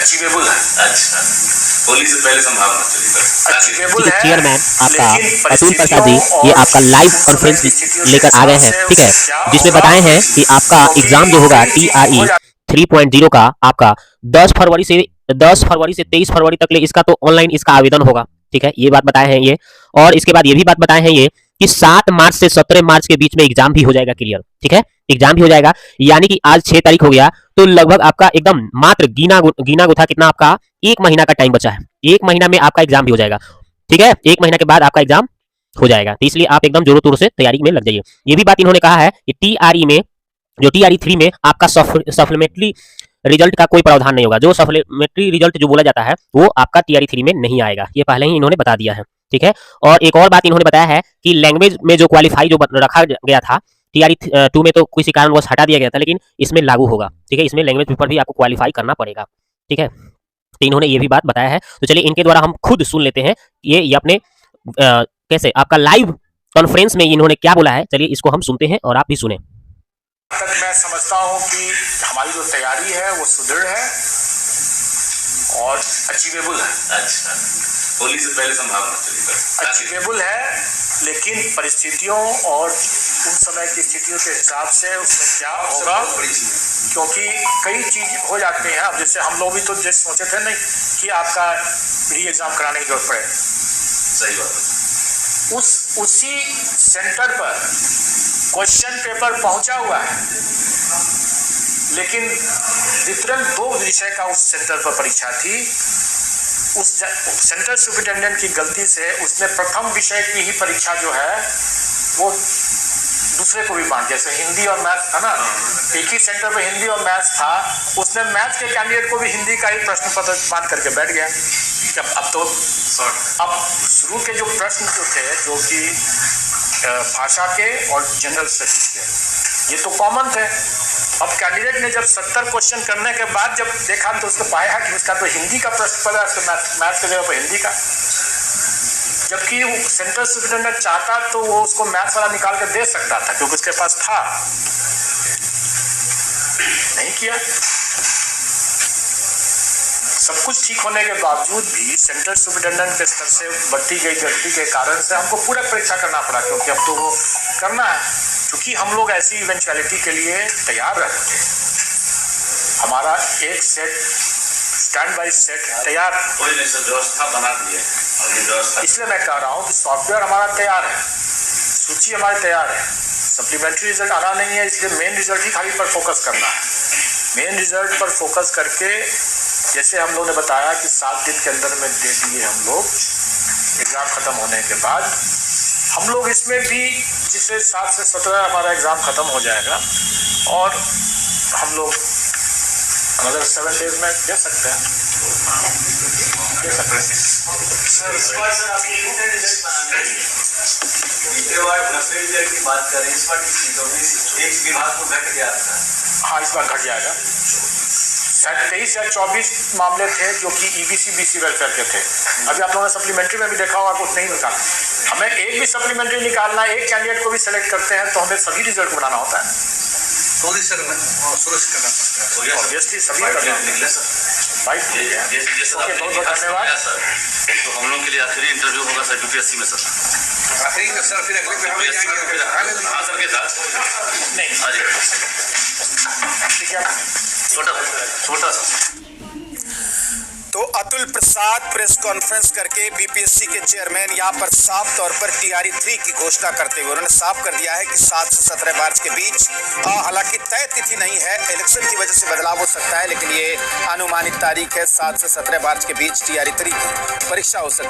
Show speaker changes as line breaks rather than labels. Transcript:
Achievable है।
अच्छा, होली से पहले संभावना
अचीवेबल है।
चेयरमैन आपका
लेकिन
अतुल प्रसाद जी ये आपका लाइव कॉन्फ्रेंस लेकर आ गए हैं, ठीक है, जिसमें बताए हैं कि आपका एग्जाम जो होगा TRE 3.0 का आपका 10 फरवरी से 23 फरवरी तक ले इसका तो ऑनलाइन इसका आवेदन होगा, ठीक है, ये बात बताए हैं ये। और इसके बाद ये भी बात बताए हैं ये कि 7 मार्च से 17 मार्च के बीच में एग्जाम भी हो जाएगा क्लियर, ठीक है, एग्जाम भी हो जाएगा। यानी कि आज 6 तारीख हो गया तो लगभग आपका एकदम मात्र गिना गुथा कितना आपका 1 महीना का टाइम बचा है। 1 महीना में आपका एग्जाम भी हो जाएगा, ठीक है, 1 महीना के बाद आपका एग्जाम हो जाएगा। तो इसलिए आप एकदम जोरों तोरों से तैयारी में लग जाइए। ये भी बात इन्होंने कहा है कि TRE में जो TRE 3 में आपका सप्लीमेंट्री रिजल्ट का कोई प्रावधान नहीं होगा। जो सप्लीमेंट्री रिजल्ट जो बोला जाता है वो आपका TRE 3 में नहीं आएगा, ये पहले ही इन्होंने बता दिया है, ठीक है। और एक और बात इन्होंने बताया है कि लैंग्वेज में जो क्वालिफाई जो रखा गया था TRE 2 में तो किसी कारणवश हटा दिया गया था, लेकिन इसमें लागू होगा, ठीक है, इसमें लैंग्वेज पेपर भी आपको क्वालिफाई करना पड़ेगा, ठीक है। तो इन्होंने ये भी बात बताया है। तो चलिए इनके द्वारा हम खुद सुन लेते हैं ये अपने कैसे आपका लाइव कॉन्फ्रेंस में इन्होंने क्या बोला है। चलिए इसको हम सुनते हैं और आप भी सुने।
तक मैं समझता हूं कि हमारी जो तैयारी है वो सुदृढ़ है और अचीवेबल है।
अच्छा, होली से पहले संभावना
अचीवेबल है, लेकिन परिस्थितियों और उन समय की स्थितियों के हिसाब से उसमें क्या होगा, क्योंकि कई चीज हो जाते हैं। अब जैसे हम लोग भी तो जैसे सोचे थे नहीं कि आपका री एग्जाम कराने की जरूरत पड़े,
सही बात।
उसी सेंटर पर क्वेश्चन पेपर पहुंचा हुआ है, लेकिन वितरण 2 विषय का उस सेंटर पर परीक्षा थी। उस सेंटर सुपरिटेंडेंट की गलती से उसने प्रथम विषय की ही परीक्षा जो है वो दूसरे को भी बांट, जैसे हिंदी और मैथ्स था ना, एक ही सेंटर पर हिंदी और मैथ्स था, उसने मैथ्स के कैंडिडेट को भी हिंदी का ही प्रश्न पत्र बांट करके बैठ गया। अब शुरू के जो प्रश्न जो थे, जो कि भाषा के और जनरल स्टडीज के, ये तो कॉमन थे। अब कैंडिडेट ने जब 70 क्वेश्चन करने के बाद जब देखा तो उसको पाया कि उसका तो हिंदी का प्रश्न पड़ा है, मैथ्स की जगह पर हिंदी का, जबकि सेंट्रल सुपरिटेंडेंट चाहता तो वो उसको मैथ्स वाला निकाल के दे सकता था, क्योंकि उसके पास था, नहीं किया। सब कुछ ठीक होने के बावजूद भी सेंट्रल सुपरिटेंडेंट के स्तर से बढ़ती गई गलती के कारण से हमको पूरा परीक्षा करना पड़ा, क्योंकि अब तो वो करना है, क्योंकि हम लोग ऐसी इवेंचुअलिटी के लिए तैयार रहते थे। हमारा एक सेट स्टैंड बाई सेट तैयार,
कोई नहीं सर, व्यवस्था बना दी है।
इसलिए मैं कह रहा हूँ कि सॉफ्टवेयर हमारा तैयार है, सूची हमारी तैयार है, सप्लीमेंट्री रिजल्ट आना नहीं है, इसलिए मेन रिजल्ट ही खाली पर फोकस करना है। मेन रिजल्ट पर फोकस करके, जैसे हम लोग ने बताया कि 7 दिन के अंदर में दे दिए हम लोग एग्जाम खत्म होने के बाद, हम लोग इसमें भी जिससे 7 से 17 हमारा एग्जाम खत्म हो जाएगा और हम लोग अगर 7 डेज में दे सकते हैं, दे सकते हैं।
सर इस बार सर आपकी कितने रिजल्ट बनाने हैं? पिछले बार 90 रिजल्ट की बात करें, इस बार एक विभाग को घट गया था।
हाँ, इस बार घट जाएगा। शायद 23 या 24 मामले थे जो कि EBC BC वेलफेयर के थे। अभी आप लोगों ने सप्लीमेंट्री में भी देखा होगा, कुछ नहीं निकाला। हमें एक भी सप्लीमेंट्री निकालना, एक कैंडिडेट को भी सेलेक्ट करते हैं तो हमें सभी रिजल्ट बनाना होता है।
सर सुरक्षित करना पड़ता है,
ऑब्वियसली सभी करना सर। भाई बहुत बहुत धन्यवाद
सर। तो हम लोग के लिए आखिरी इंटरव्यू होगा सर UPSC में सर।
आखिरी सर, फिर अगले में
सर के साथ
नहीं, ठीक है,
छोटा सा।
तो अतुल प्रसाद प्रेस कॉन्फ्रेंस करके BPSC के चेयरमैन यहाँ पर साफ तौर पर TRE 3 की घोषणा करते हुए उन्होंने साफ कर दिया है कि 7 से 17 मार्च के बीच, हालांकि तय तिथि नहीं है, इलेक्शन की वजह से बदलाव हो सकता है, लेकिन ये अनुमानित तारीख है 7 से 17 मार्च के बीच TRE 3 की परीक्षा हो सकती है।